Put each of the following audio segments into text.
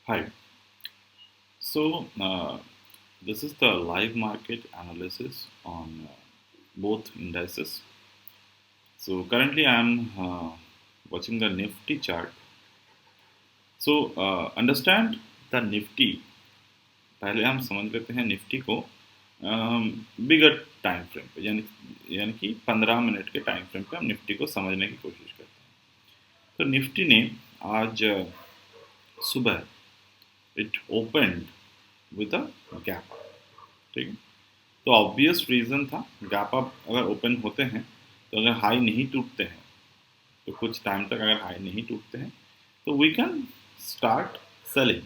Hi. So, this is the live market analysis on both indices. So, currently I'm watching the Nifty chart. So, understand the Nifty. पहले हम समझ लेते हैं Nifty को बिगर time frame पे यानी कि 15 मिनट के टाइम फ्रेम पे हम निफ्टी को समझने की कोशिश करते हैं। तो निफ्टी ने आज सुबह it opened with a gap. ठीक है। तो ऑब्वियस रीज़न था गैप अप अगर ओपन होते हैं तो अगर हाई नहीं टूटते हैं तो कुछ टाइम तक अगर हाई नहीं टूटते हैं तो वी कैन स्टार्ट सेलिंग।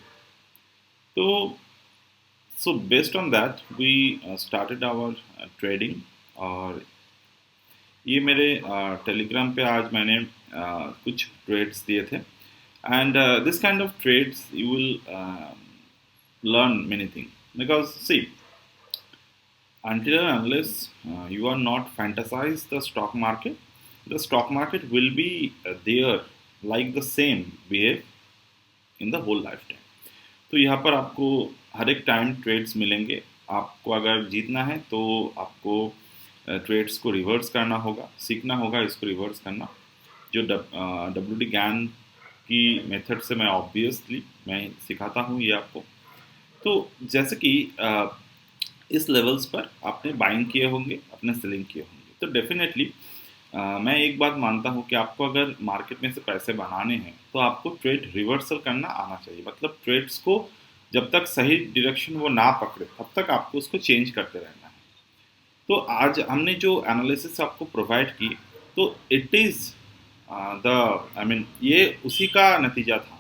तो so based on that we started our trading. और ये मेरे टेलीग्राम पे आज मैंने कुछ ट्रेड्स दिए थे and this kind of trades you will learn many things because see until and unless you are not fantasize the stock market will be there like the same behave in the whole lifetime। तो यहाँ पर आपको हर एक time trades मिलेंगे। आपको अगर जीतना है तो आपको ट्रेड्स को रिवर्स करना होगा, सीखना होगा इसको रिवर्स करना। जो WD ज्ञान की मेथड से मैं सिखाता हूँ ये आपको। तो जैसे कि इस लेवल्स पर आपने बाइंग किए होंगे, अपने सेलिंग किए होंगे, तो डेफिनेटली मैं एक बात मानता हूँ कि आपको अगर मार्केट में से पैसे बनाने हैं तो आपको ट्रेड रिवर्सल करना आना चाहिए। मतलब ट्रेड्स को जब तक सही डायरेक्शन वो ना पकड़े तब तक आपको उसको चेंज करते रहना है। तो आज हमने जो एनालिसिस आपको प्रोवाइड की तो it is the I mean ये उसी का नतीजा था।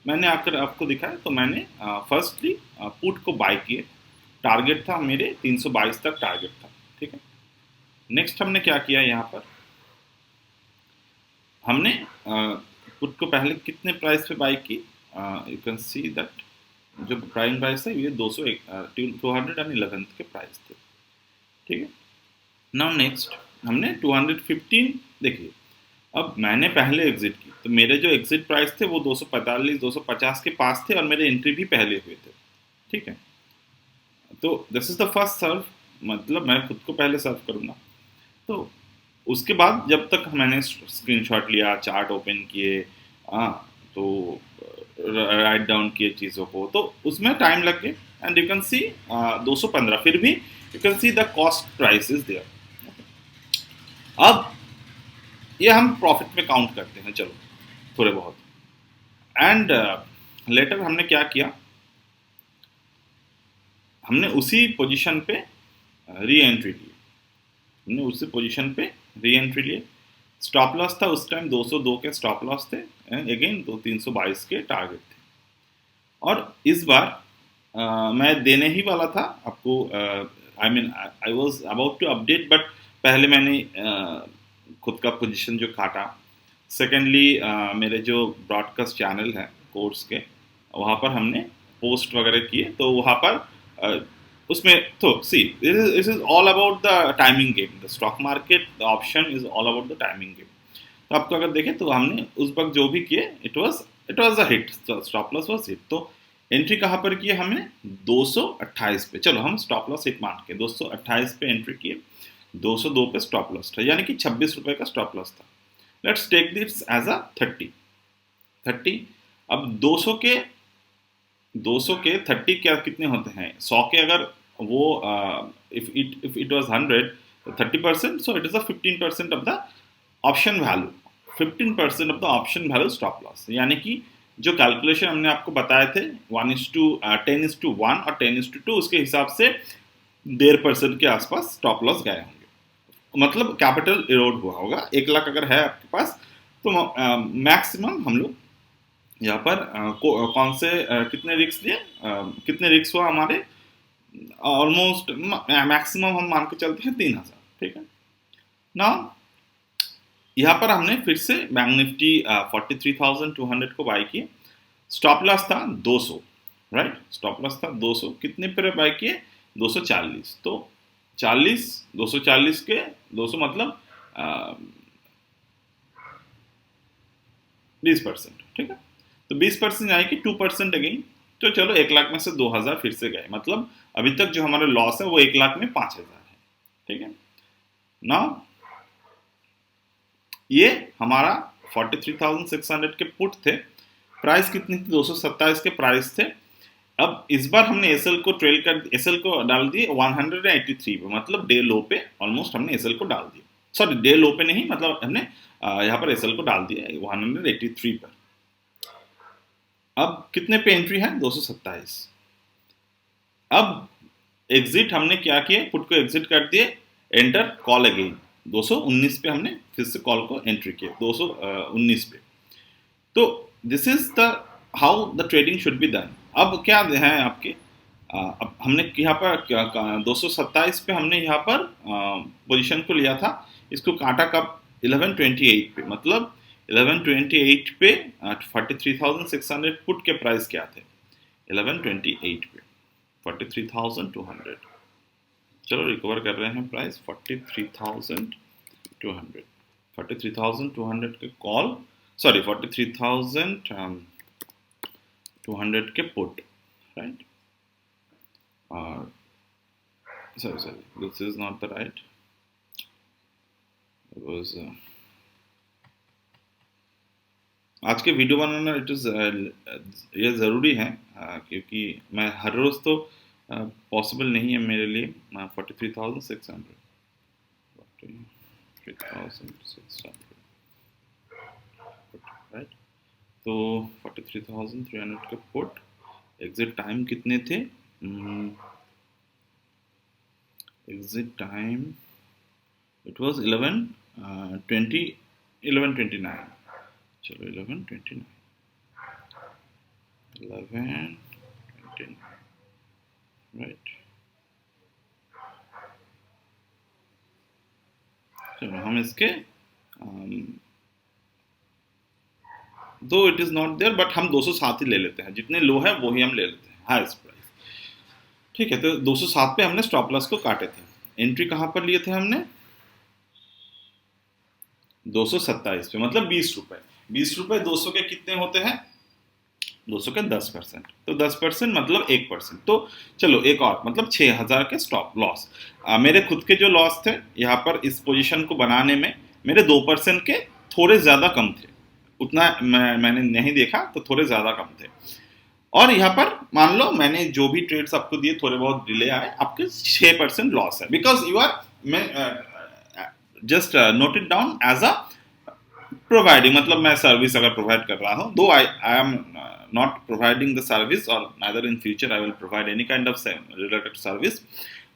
मैंने आकर आपको दिखाया तो मैंने फर्स्टली पुट को बाय किए। टारगेट था मेरे 322 तक टारगेट था। ठीक है। नेक्स्ट हमने क्या किया यहाँ पर, हमने पुट को पहले कितने प्राइस पे बाय की, यू कैन सी दैट जो प्राइम प्राइस है ये 211 के प्राइस थे। ठीक है। नाउ नेक्स्ट हमने 215 देखिए। अब मैंने पहले एग्जिट की तो मेरे जो एग्जिट प्राइस थे वो 245 250 के पास थे और मेरे एंट्री भी पहले हुए थे। ठीक है। तो this is the first serve, मतलब मैं खुद को पहले सर्व करूंगा। तो उसके बाद जब तक मैंने स्क्रीनशॉट लिया, चार्ट ओपन किए, तो राइट डाउन किए चीज़ों को, तो उसमें टाइम लग गया। एंड यू कैन सी 215 फिर भी you can see the cost price is there. अब ये हम प्रॉफिट में काउंट करते हैं, चलो थोड़े बहुत। एंड लेटर हमने क्या किया, हमने उसी पोजीशन पे री एंट्री ली। हमने उसी पोजीशन पे री एंट्री लिए। स्टॉप लॉस था उस टाइम 202 के स्टॉप लॉस थे, अगेन 322 के टारगेट थे। और इस बार मैं देने ही वाला था आपको, I mean I was about to update, but पहले मैंने खुद का पोजीशन जो काटा। सेकेंडली मेरे जो ब्रॉडकास्ट चैनल है कोर्स के, वहाँ पर हमने पोस्ट वगैरह किए। तो वहाँ पर उसमें तो see this is all about the timing game. The stock market the option is all about the timing game. तो आपको अगर देखें तो हमने उस वक्त जो भी किए it was a hit, stop loss was hit. तो एंट्री कहाँ पर किए हमने, 228 पे। चलो हम स्टॉप लॉस हिट मान के 228 पे एंट्री किए, 202 पे स्टॉप लॉस था, यानी कि 26 रुपए का स्टॉप लॉस था। Let's take this as a 30। अब 200 के 30 क्या कितने होते हैं, 100 के अगर वो if it was 100 30%, so it is a 15% of the option value. 15% of the option value stop loss, यानी कि जो कैलकुलेशन हमने आपको बताए थे 10:1 और 10:2, उसके हिसाब से 1.5% के आसपास स्टॉप लॉस गए होंगे। मतलब कैपिटल इरोड हुआ होगा। 1 लाख अगर है आपके पास तो मैक्सिमम हम लोग यहाँ पर कौन से कितने रिक्स लिए, कितने रिक्स हुआ हमारे, ऑलमोस्ट मैक्सिमम हम मान के चलते हैं 3,000। ठीक है ना। यहाँ पर हमने फिर से बैंक निफ्टी 43,200 को बाई किए। स्टॉप लॉस था 200, राइट। स्टॉप लॉस था 200, कितने पर बाई किए, 240। तो 40 240 के 200 मतलब 20%। ठीक है। तो 20% यानी कि 2% अगेन। तो चलो 1 लाख में से 2,000 फिर से गए, मतलब अभी तक जो हमारा लॉस है वो 1 लाख में 5,000 है। ठीक है ना, ये हमारा 43,600 के पुट थे, प्राइस कितनी थी, 227 के प्राइस थे। अब इस बार हमने एसएल को ट्रेल कर, एसएल को डाल दिए 183 पे, मतलब डे लो पे ऑलमोस्ट हमने एसएल को डाल दिया। सॉरी, डे लो पे नहीं, मतलब हमने यहाँ पर एसएल को डाल दिया 183 पर। अब कितने पे एंट्री है, 227। अब एग्जिट हमने क्या किया, पुट को एग्जिट कर दिए, एंटर कॉल अगेन 219 पे हमने फिर से कॉल को एंट्री किया 219 पे। तो this is the how the trading should be done. अब क्या है आपके, अब हमने यहाँ पर 227 पे हमने यहाँ पर पोजीशन को लिया था, इसको काटा कब, 1128 पे, मतलब 1128 पे 43,600 पुट के प्राइस क्या थे, 1128 पे 43,200। चलो रिकवर कर रहे हैं प्राइस, 43,200, 43,200 के कॉल, सॉरी 43,200 के पुट, राइट। और sorry, this is not the right, it was आज के वीडियो बनाना इट इज़ ये ज़रूरी है, क्योंकि मैं हर रोज़ तो पॉसिबल नहीं है मेरे लिए। 43,600, 43,600, राइट। तो 43,300 के पुट, एग्जिट टाइम कितने थे, exit time it was 11:29। चलो 11:29, 11:29, राइट। चलो हम इसके दो it is not there, but हम 207 ही ले लेते हैं, जितने लो है वो ही हम ले लेते हैं, हाईएस्ट प्राइस। ठीक है, तो 207 पे हमने स्टॉप लॉस को काटे थे। एंट्री कहाँ पर लिए थे हमने, 227 पे, मतलब 20 रुपए। 20 रुपए 200 के कितने होते हैं, 200 के 10%, तो 10% मतलब 1%। तो चलो एक और, मतलब 6,000 के स्टॉप लॉस। मेरे खुद के जो लॉस थे यहाँ पर इस पोजीशन को बनाने में, मेरे 2% के थोड़े ज़्यादा कम थे, उतना मैंने नहीं देखा, तो थोड़े ज़्यादा कम थे। और यहाँ पर मान लो मैंने जो भी ट्रेड्स आपको दिए थोड़े बहुत डिले आए, आपके 6% लॉस है, बिकॉज यू आर, मैं just note it down as a providing, मतलब मैं सर्विस अगर प्रोवाइड कर रहा हूँ, though I am not providing the service, और neither in future I will provide any kind of related service.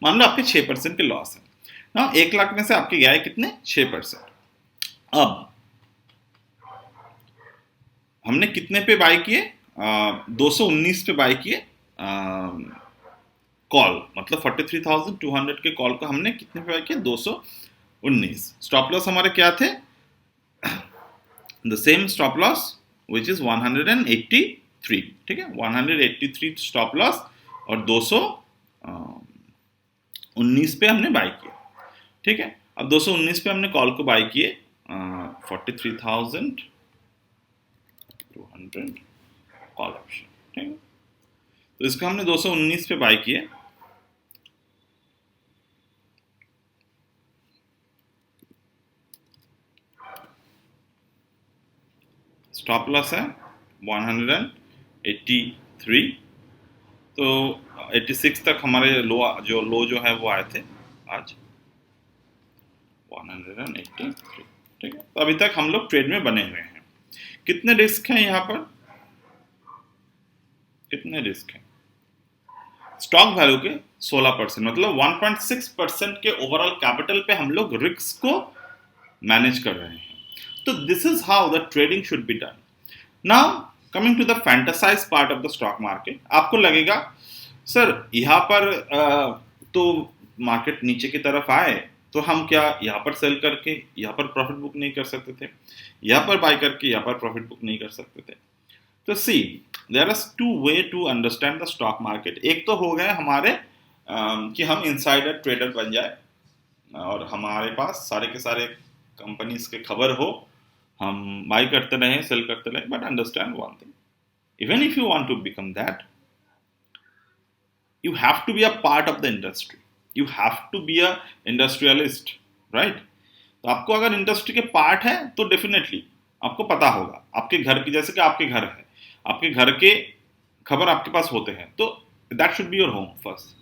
मान लो आपके 6% के लॉस है ना, 1 लाख में से आपके गया है कितने, 6%। अब हमने कितने पे बाय किए, 219 पे बाय किए कॉल, मतलब 43,200 के कॉल को हमने कितने पे बाय किया, 219। स्टॉप लॉस हमारे क्या थे, the same stop loss which is 183। ठीक है, 183 स्टॉप लॉस, और 219 पे हमने बाय किया। ठीक है, अब 219 पे हमने कॉल को बाय किए 43,200 कॉल ऑप्शन। ठीक है, तो इसको हमने 219 पे बाय किए, स्टॉप लॉस है 183, तो 86 तक हमारे लो जो है वो आए थे आज 183। ठीक है, तो अभी तक हम लोग ट्रेड में बने हुए हैं। कितने रिस्क हैं यहाँ पर, कितने रिस्क हैं, स्टॉक वैल्यू के 16%, मतलब 1.6% के ओवरऑल कैपिटल पे हम लोग रिस्क को मैनेज कर रहे हैं। तो this is how the trading should be done. Now coming to the fantasise part of the stock market, आपको लगेगा सर यहाँ पर तो मार्केट नीचे की तरफ आए तो हम क्या यहाँ पर सेल करके यहाँ पर प्रॉफिट बुक नहीं कर सकते थे, यहाँ पर बाय करके यहाँ पर प्रॉफिट बुक नहीं कर सकते थे। तो see there are two way to understand the stock market. एक तो हो गए हमारे कि हम इनसाइडर ट्रेडर बन जाए और हमारे पास सारे के सारे कंपनीज के खबर हो, हम बाई करते रहें सेल करते रहें, but understand one thing, Even if you want to become that, you have to be a part of the industry. You have to be a industrialist, right? तो आपको अगर इंडस्ट्री के पार्ट है तो डेफिनेटली आपको पता होगा, आपके घर की, जैसे कि आपके घर है, आपके घर के खबर आपके पास होते हैं, तो that should be your home first.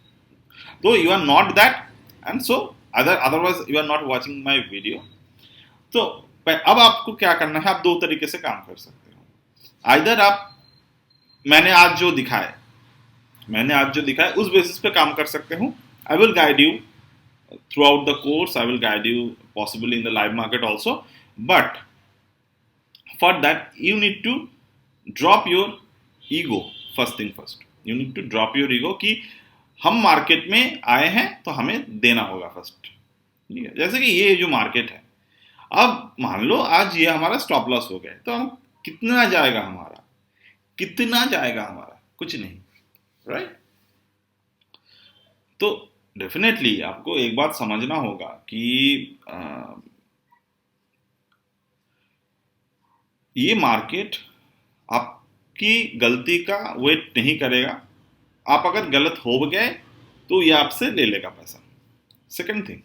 तो you are not that, and so otherwise you are not watching my video. तो अब आपको क्या करना है, आप दो तरीके से काम कर सकते हो. आइदर आप मैंने आज जो दिखाया उस बेसिस पे काम कर सकते हो. I will guide you throughout the course. I will guide you possibly in the live market also, but for that you need to drop your ego. First thing first, you need to drop your ego कि हम market में आए हैं तो हमें देना होगा first. ठीक है, जैसे कि ये जो मार्केट है, अब मान लो आज ये हमारा स्टॉप लॉस हो गया, तो हम कितना जाएगा हमारा, कुछ नहीं, राइट? तो डेफिनेटली आपको एक बात समझना होगा कि ये मार्केट आपकी गलती का वेट नहीं करेगा. आप अगर गलत हो गए तो ये आपसे ले लेगा पैसा. सेकंड थिंग,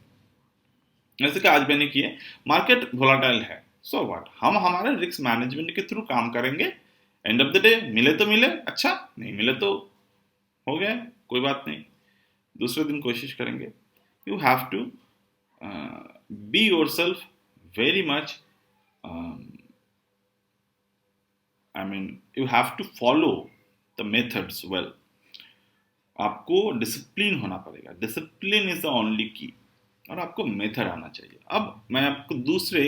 जैसे कि आज मैंने किए, मार्केट वोलाटाइल है, सो व्हाट, हम हमारे रिस्क मैनेजमेंट के थ्रू काम करेंगे. एंड ऑफ द डे मिले तो मिले, अच्छा, नहीं मिले तो हो गया, कोई बात नहीं, दूसरे दिन कोशिश करेंगे. You have to be yourself very much, I mean you have to follow the methods well. आपको डिसिप्लिन होना पड़ेगा. डिसिप्लिन इज द ओनली की, और आपको मेथड आना चाहिए. अब मैं आपको दूसरे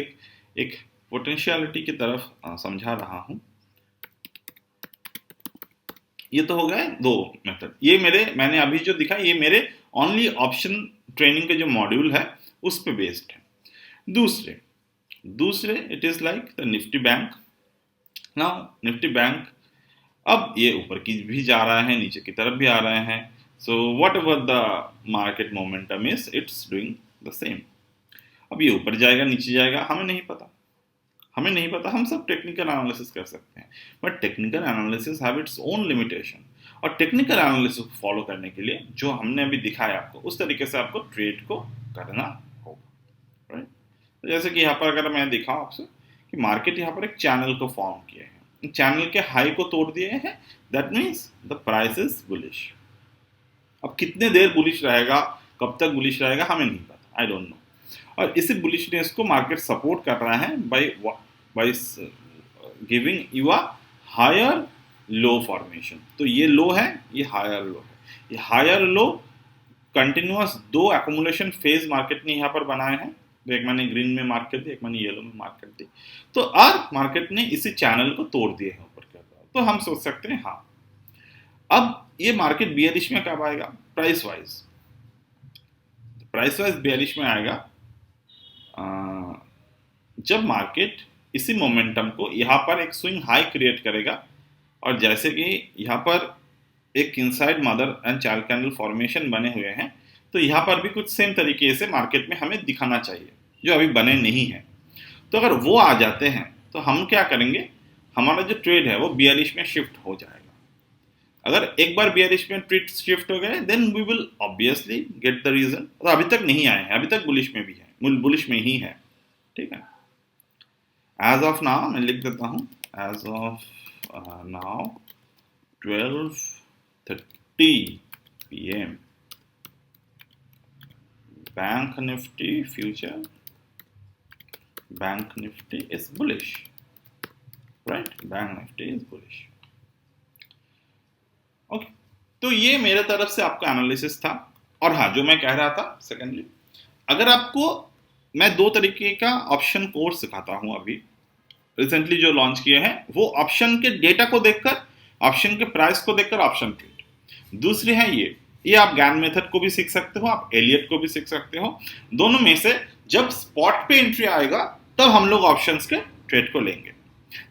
एक पोटेंशियलिटी की तरफ समझा रहा हूं. ये तो हो गए दो मेथड. ये मैंने अभी जो दिखा, ये मेरे ओनली ऑप्शन ट्रेनिंग के जो मॉड्यूल है उस पे बेस्ड है. दूसरे it is like the Nifty bank. Now Nifty bank, अब ये ऊपर की भी जा रहा है, नीचे की तरफ भी आ रहे हैं. So what ever the market momentum is, it's doing the same. अब ये ऊपर जाएगा नीचे जाएगा, हमें नहीं पता. हम सब टेक्निकल एनालिसिस कर सकते हैं, but technical analysis have its own limitation. और टेक्निकल एनालिसिस को फॉलो करने के लिए जो हमने अभी दिखाया आपको, उस तरीके से आपको ट्रेड को करना होगा, राइट? तो जैसे कि यहाँ पर अगर मैं दिखाऊं आपसे कि मार्केट यहाँ पर एक चैनल को फॉर्म किए हैं, चैनल के हाई को तोड़ दिए हैं, that means the price is bullish. अब कितने देर बुलिश रहेगा, कब तक बुलिश रहेगा, हमें नहीं पता, आई डोंट नो. और इसी बुलिशनेस को मार्केट सपोर्ट कर रहा है by giving you a higher low formation. तो ये लो है, ये हायर लो है. ये हायर लो कंटिन्यूअस दो एक्युमुलेशन फेज मार्केट ने यहाँ पर बनाए हैं. एक मैंने ग्रीन में मार्क कर दी, एक मैंने येलो में मार्क कर दी. तो आज मार्केट ने इसी चैनल को तोड़ दिए हैं ऊपर के ऊपर. तो हम सोच सकते हैं हाँ, अब ये मार्केट बियरिश में कब आएगा? प्राइस वाइज बियरिश में आएगा जब मार्केट इसी मोमेंटम को यहाँ पर एक स्विंग हाई क्रिएट करेगा. और जैसे कि यहाँ पर एक inside mother and child candle formation बने हुए हैं, तो यहाँ पर भी कुछ सेम तरीके से मार्केट में हमें दिखाना चाहिए, जो अभी बने नहीं हैं. तो अगर वो आ जाते हैं तो हम क्या करेंगे, हमारा जो ट्रेड है वो बियरिश में शिफ्ट हो जाएगा. अगर एक बार बियरिश में ट्रेड शिफ्ट हो गए, then we will obviously get the reason. तो अभी तक नहीं आए हैं, अभी तक बुलिश में भी है, बुलिश में ही है, ठीक है. एज ऑफ नाउ मैं लिख देता हूँ, as of now 12:30 PM bank Nifty future, bank Nifty is bullish, right? Bank Nifty is bullish. Okay, तो ये मेरे तरफ से आपका एनालिसिस था. और हाँ, जो मैं कह रहा था, सेकेंडली, अगर आपको मैं दो तरीके का ऑप्शन कोर्स सिखाता हूं अभी रिसेंटली जो लॉन्च किए हैं, वो ऑप्शन के डेटा को देखकर, ऑप्शन के प्राइस को देखकर ऑप्शन ट्रेड. दूसरी है ये आप गैन मेथड को भी सीख सकते हो, आप एलियट को भी सीख सकते हो. दोनों में से जब स्पॉट पे एंट्री आएगा तब हम लोग ऑप्शंस के ट्रेड को लेंगे.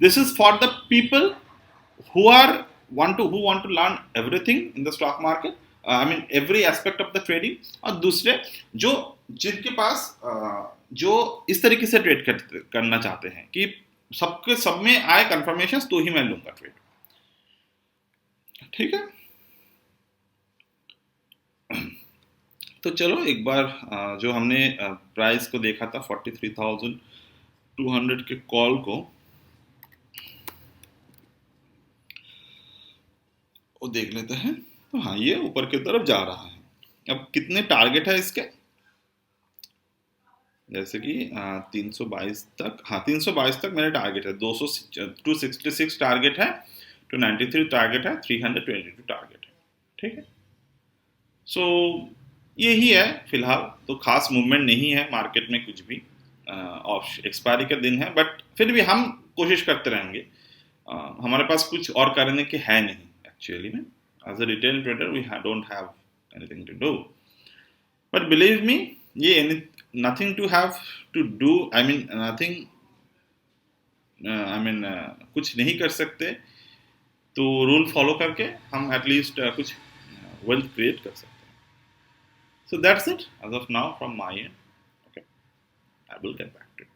This is for the people who want to learn everything in the stock market, I mean every aspect of the trading. और दूसरे जिनके पास जो इस तरीके से ट्रेड करना चाहते हैं कि सबके सब में आए कंफर्मेशन तो ही मैं लूंगा ट्रेड. ठीक है। तो चलो एक बार जो हमने प्राइस को देखा था 43,200 के कॉल को, वो देख लेते हैं। तो हाँ, ये ऊपर की तरफ जा रहा है। अब कितने टारगेट है इसके, जैसे कि 322 तक, हाँ 322 तक मेरा टारगेट है, 266 टारगेट है, 293 टारगेट है, 322 टारगेट है। ठीक है। सो यही है फिलहाल। तो खास मूवमेंट नहीं है मार्केट में कुछ भी, और एक्सपायरी का दिन है, बट फिर भी हम कोशिश करते रहेंगे। हमारे पास कुछ और करने के है नहीं एक्चुअली में। As a retail trader we don't have anything to do, but believe me, ये nothing to have to do, I mean nothing, I mean कुछ नहीं कर सकते तो रूल फॉलो करके हम एटलीस्ट कुछ वेल्थ क्रिएट कर सकते हैं। So that's it as of now from my end. Okay, I will get back to it.